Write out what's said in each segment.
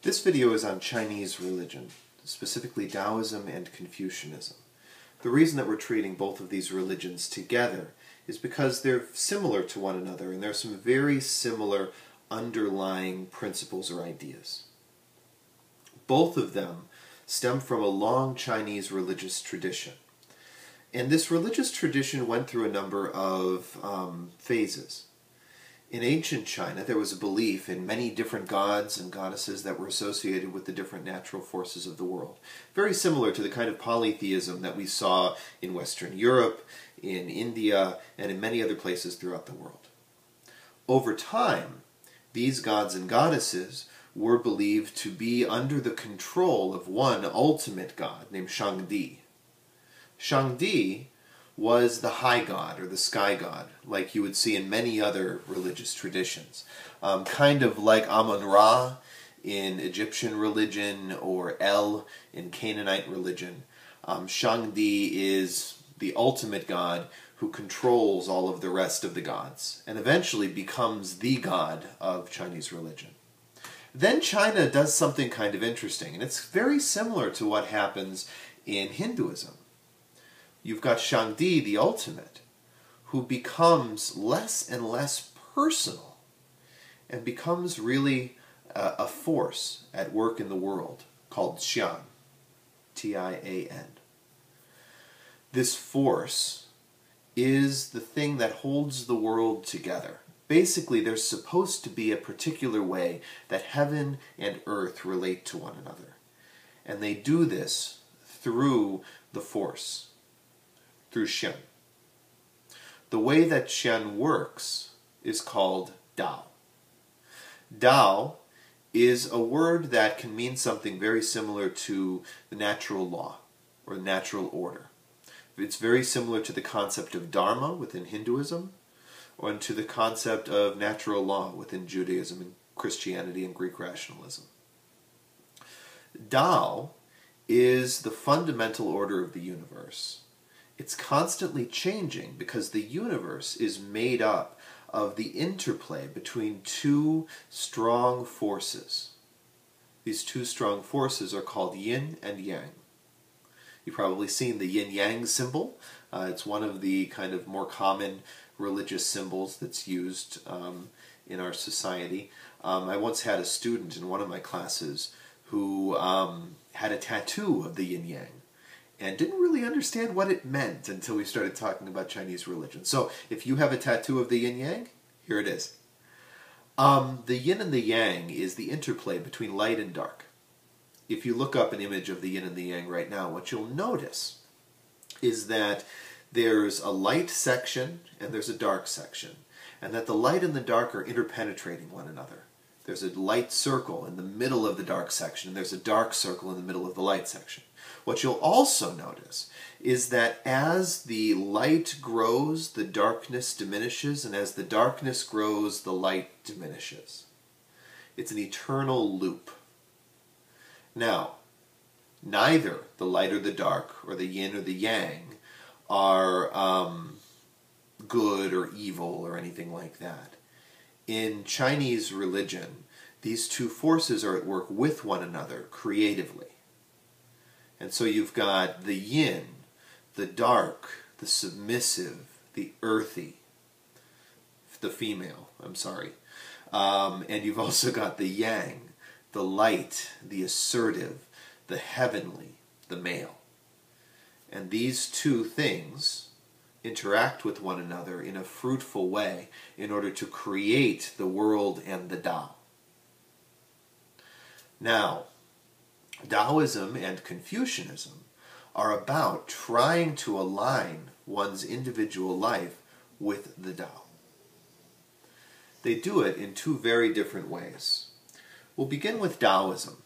This video is on Chinese religion, specifically Taoism and Confucianism. The reason that we're treating both of these religions together is because they're similar to one another and there are some very similar underlying principles or ideas. Both of them stem from a long Chinese religious tradition. And this religious tradition went through a number of phases. In ancient China, there was a belief in many different gods and goddesses that were associated with the different natural forces of the world. Very similar to the kind of polytheism that we saw in Western Europe, in India, and in many other places throughout the world. Over time, these gods and goddesses were believed to be under the control of one ultimate god named Shangdi. Shangdi was the high god, or the sky god, like you would see in many other religious traditions. Kind of like Amun-Ra in Egyptian religion, or El in Canaanite religion. Shangdi is the ultimate god who controls all of the rest of the gods, and eventually becomes the god of Chinese religion. Then China does something kind of interesting, and it's very similar to what happens in Hinduism. You've got Shangdi, the ultimate, who becomes less and less personal and becomes really a force at work in the world called Tian, T-I-A-N. This force is the thing that holds the world together. Basically, there's supposed to be a particular way that heaven and earth relate to one another. And they do this through the force, through Shen. The way that Shen works is called Tao. Tao is a word that can mean something very similar to the natural law or natural order. It's very similar to the concept of Dharma within Hinduism, or to the concept of natural law within Judaism and Christianity and Greek rationalism. Tao is the fundamental order of the universe. It's constantly changing because the universe is made up of the interplay between two strong forces. These two strong forces are called yin and yang. You've probably seen the yin-yang symbol. It's one of the kind of more common religious symbols that's used in our society. I once had a student in one of my classes who had a tattoo of the yin-yang and didn't really understand what it meant until we started talking about Chinese religion. So if you have a tattoo of the yin-yang, here it is. The yin and the yang is the interplay between light and dark. If you look up an image of the yin and the yang right now, what you'll notice is that there's a light section and there's a dark section, and that the light and the dark are interpenetrating one another. There's a light circle in the middle of the dark section, and there's a dark circle in the middle of the light section. What you'll also notice is that as the light grows, the darkness diminishes, and as the darkness grows, the light diminishes. It's an eternal loop. Now, neither the light or the dark, or the yin or the yang, are good or evil or anything like that. In Chinese religion, these two forces are at work with one another creatively. And so you've got the yin, the dark, the submissive, the earthy, the female, and you've also got the yang, the light, the assertive, the heavenly, the male. And these two things interact with one another in a fruitful way in order to create the world and the Tao. Now, Taoism and Confucianism are about trying to align one's individual life with the Tao. They do it in two very different ways. We'll begin with Taoism.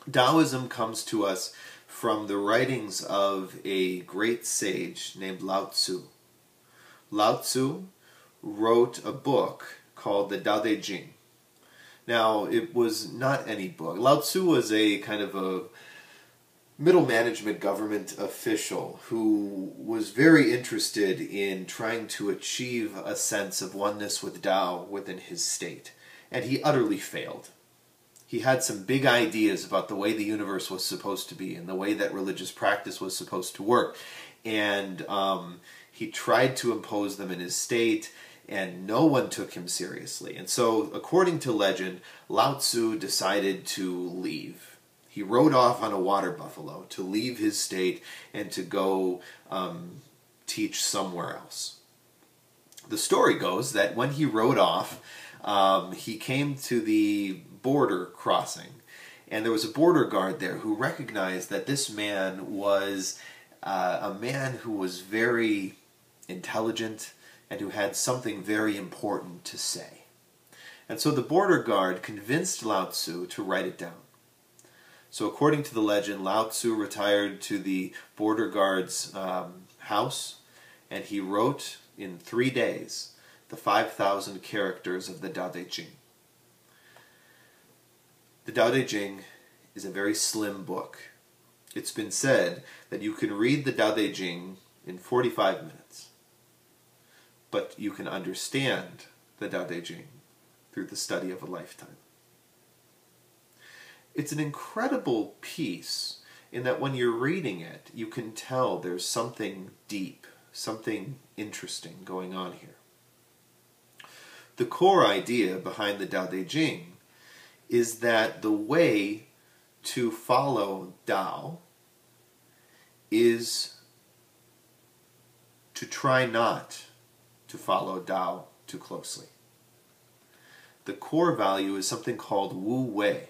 Taoism comes to us from the writings of a great sage named Lao Tzu. Lao Tzu wrote a book called the Tao Te Ching. Now, it was not any book. Lao Tzu was a kind of a middle management government official who was very interested in trying to achieve a sense of oneness with Tao within his state. And he utterly failed. He had some big ideas about the way the universe was supposed to be and the way that religious practice was supposed to work. And he tried to impose them in his state, and no one took him seriously. And so, according to legend, Lao Tzu decided to leave. He rode off on a water buffalo to leave his state and to go teach somewhere else. The story goes that when he rode off, he came to the border crossing, and there was a border guard there who recognized that this man was a man who was very intelligent and who had something very important to say. And so the border guard convinced Lao Tzu to write it down. So according to the legend, Lao Tzu retired to the border guard's house, and he wrote in 3 days the 5,000 characters of the Tao Te Ching. The Tao Te Ching is a very slim book. It's been said that you can read the Tao Te Ching in 45 minutes, but you can understand the Tao Te Ching through the study of a lifetime. It's an incredible piece in that when you're reading it, you can tell there's something deep, something interesting going on here. The core idea behind the Tao Te Ching is that the way to follow Tao is to try not to follow Tao too closely. The core value is something called Wu Wei,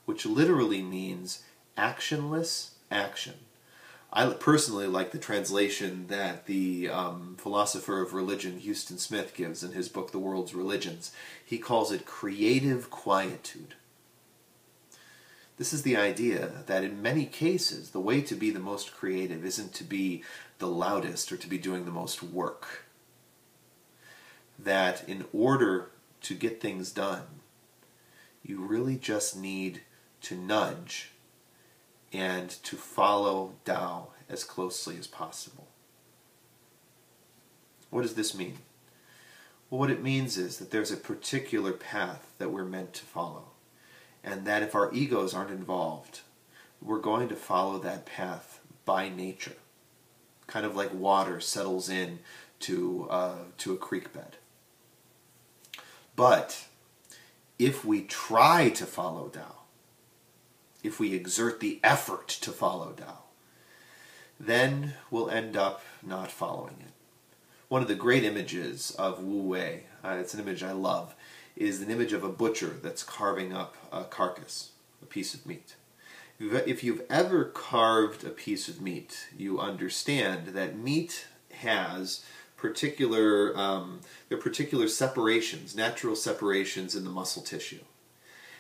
which literally means actionless action. I personally like the translation that the philosopher of religion Houston Smith gives in his book, The World's Religions. He calls it creative quietude. This is the idea that in many cases, the way to be the most creative isn't to be the loudest or to be doing the most work. That in order to get things done, you really just need to nudge and to follow Tao as closely as possible. What does this mean? Well, what it means is that there's a particular path that we're meant to follow, and that if our egos aren't involved, we're going to follow that path by nature, kind of like water settles in to a creek bed. But if we try to follow Tao, if we exert the effort to follow Tao, then we'll end up not following it. One of the great images of Wu Wei, it's an image I love, is an image of a butcher that's carving up a carcass, a piece of meat. If you've ever carved a piece of meat, you understand that meat has particular separations, natural separations in the muscle tissue.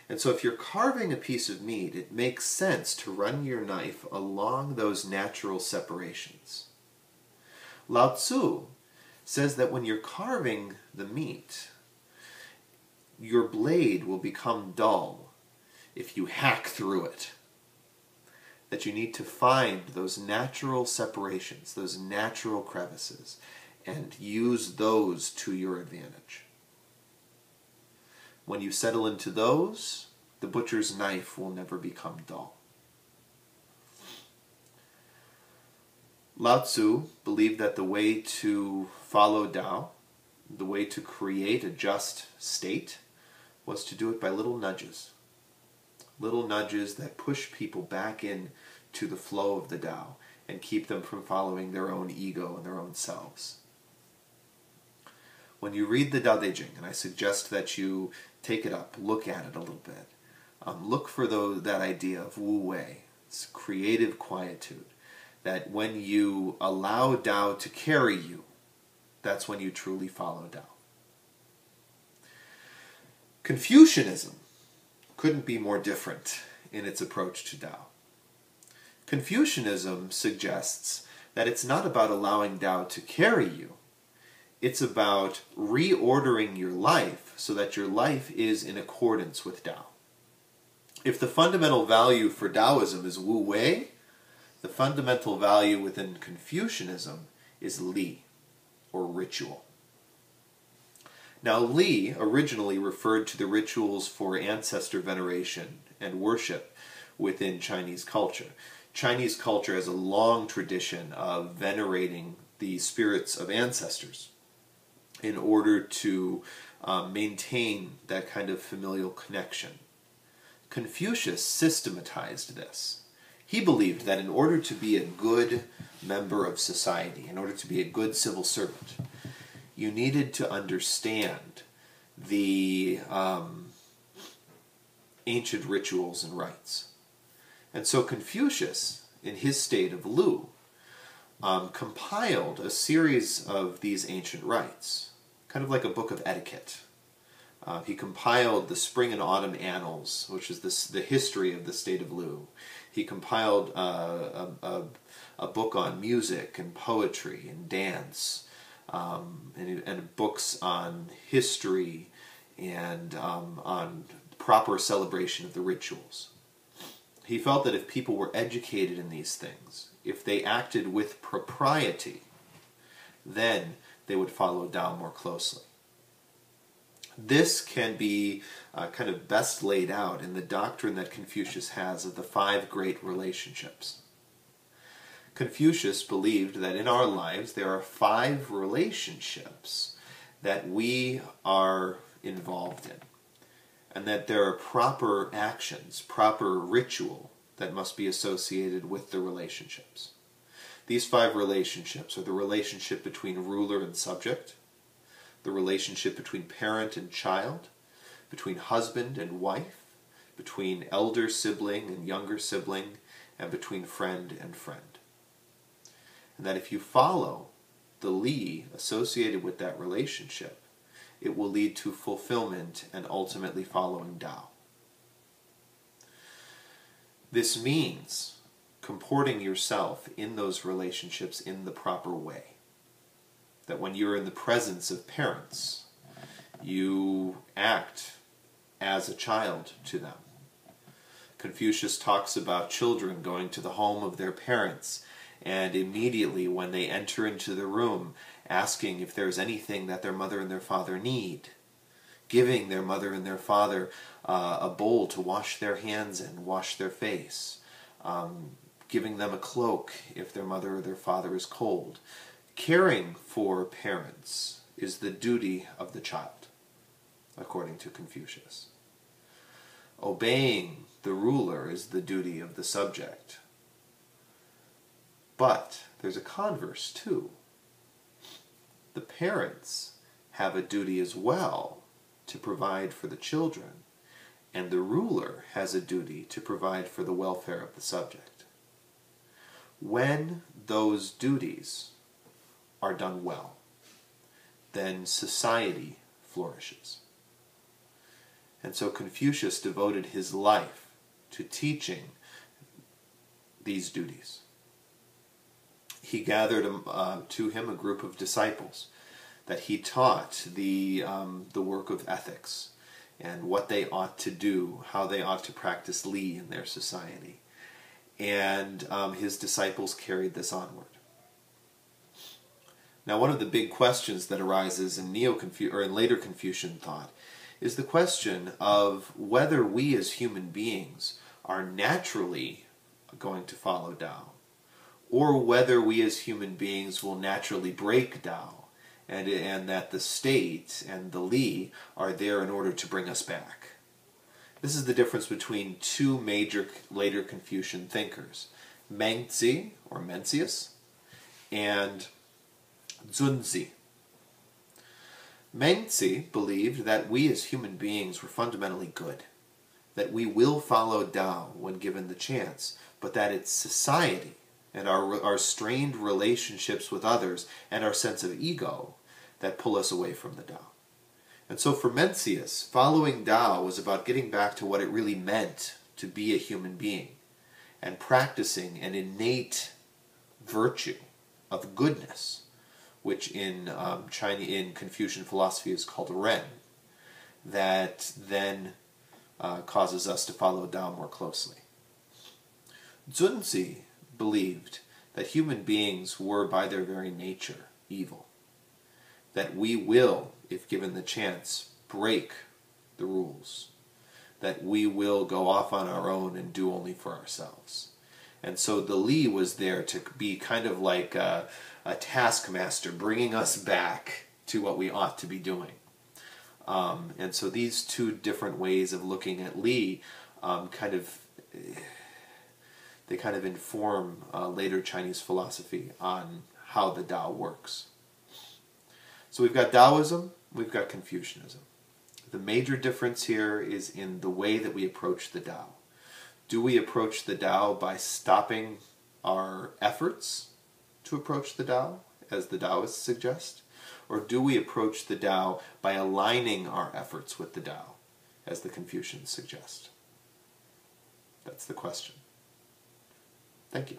And so if you're carving a piece of meat, it makes sense to run your knife along those natural separations. Lao Tzu says that when you're carving the meat, your blade will become dull if you hack through it. That you need to find those natural separations, those natural crevices, and use those to your advantage. When you settle into those, the butcher's knife will never become dull. Lao Tzu believed that the way to follow Tao, the way to create a just state, was to do it by little nudges. Little nudges that push people back in to the flow of the Tao and keep them from following their own ego and their own selves. When you read the Tao Te Ching, and I suggest that you take it up, look at it a little bit, look for that idea of Wu Wei, it's creative quietude, that when you allow Tao to carry you, that's when you truly follow Tao. Confucianism couldn't be more different in its approach to Tao. Confucianism suggests that it's not about allowing Tao to carry you, it's about reordering your life so that your life is in accordance with Tao. If the fundamental value for Taoism is Wu Wei, the fundamental value within Confucianism is Li, or ritual. Now, Li originally referred to the rituals for ancestor veneration and worship within Chinese culture. Chinese culture has a long tradition of venerating the spirits of ancestors in order to maintain that kind of familial connection. Confucius systematized this. He believed that in order to be a good member of society, in order to be a good civil servant, you needed to understand the ancient rituals and rites. And so Confucius, in his state of Lu, compiled a series of these ancient rites, kind of like a book of etiquette. He compiled the Spring and Autumn Annals, which is the history of the state of Lu. He compiled a book on music and poetry and dance, and books on history and on proper celebration of the rituals. He felt that if people were educated in these things, if they acted with propriety, then they would follow Tao more closely. This can be kind of best laid out in the doctrine that Confucius has of the 5 great relationships. Confucius believed that in our lives there are 5 relationships that we are involved in, and that there are proper actions, proper ritual that must be associated with the relationships. These 5 relationships are the relationship between ruler and subject, the relationship between parent and child, between husband and wife, between elder sibling and younger sibling, and between friend and friend. And that if you follow the Li associated with that relationship, it will lead to fulfillment and ultimately following Tao. This means comporting yourself in those relationships in the proper way. That when you're in the presence of parents, you act as a child to them. Confucius talks about children going to the home of their parents and immediately when they enter into the room asking if there's anything that their mother and their father need, giving their mother and their father a bowl to wash their hands in, wash their face, giving them a cloak if their mother or their father is cold. Caring for parents is the duty of the child, according to Confucius. Obeying the ruler is the duty of the subject. But there's a converse too. The parents have a duty as well to provide for the children, and the ruler has a duty to provide for the welfare of the subject. When those duties are done well, then society flourishes. And so Confucius devoted his life to teaching these duties. He gathered to him a group of disciples that he taught the work of ethics and what they ought to do, how they ought to practice Li in their society. And his disciples carried this onward. Now, one of the big questions that arises in in later Confucian thought is the question of whether we as human beings are naturally going to follow Tao, or whether we as human beings will naturally break Tao, and that the state and the Li are there in order to bring us back. This is the difference between 2 major later Confucian thinkers, Mencius or Mencius and Zunzi. Mencius believed that we as human beings were fundamentally good, that we will follow Tao when given the chance, but that it's society and our strained relationships with others and our sense of ego that pull us away from the Tao. And so for Mencius, following Tao was about getting back to what it really meant to be a human being and practicing an innate virtue of goodness, which in Confucian philosophy is called Ren, that then causes us to follow Tao more closely. Zunzi believed that human beings were by their very nature evil, that we will, if given the chance, break the rules, that we will go off on our own and do only for ourselves. And so the Li was there to be kind of like a taskmaster, bringing us back to what we ought to be doing. And so these two different ways of looking at Li kind of inform later Chinese philosophy on how the Tao works. So we've got Taoism, we've got Confucianism. The major difference here is in the way that we approach the Tao. Do we approach the Tao by stopping our efforts to approach the Tao, as the Taoists suggest? Or do we approach the Tao by aligning our efforts with the Tao, as the Confucians suggest? That's the question. Thank you.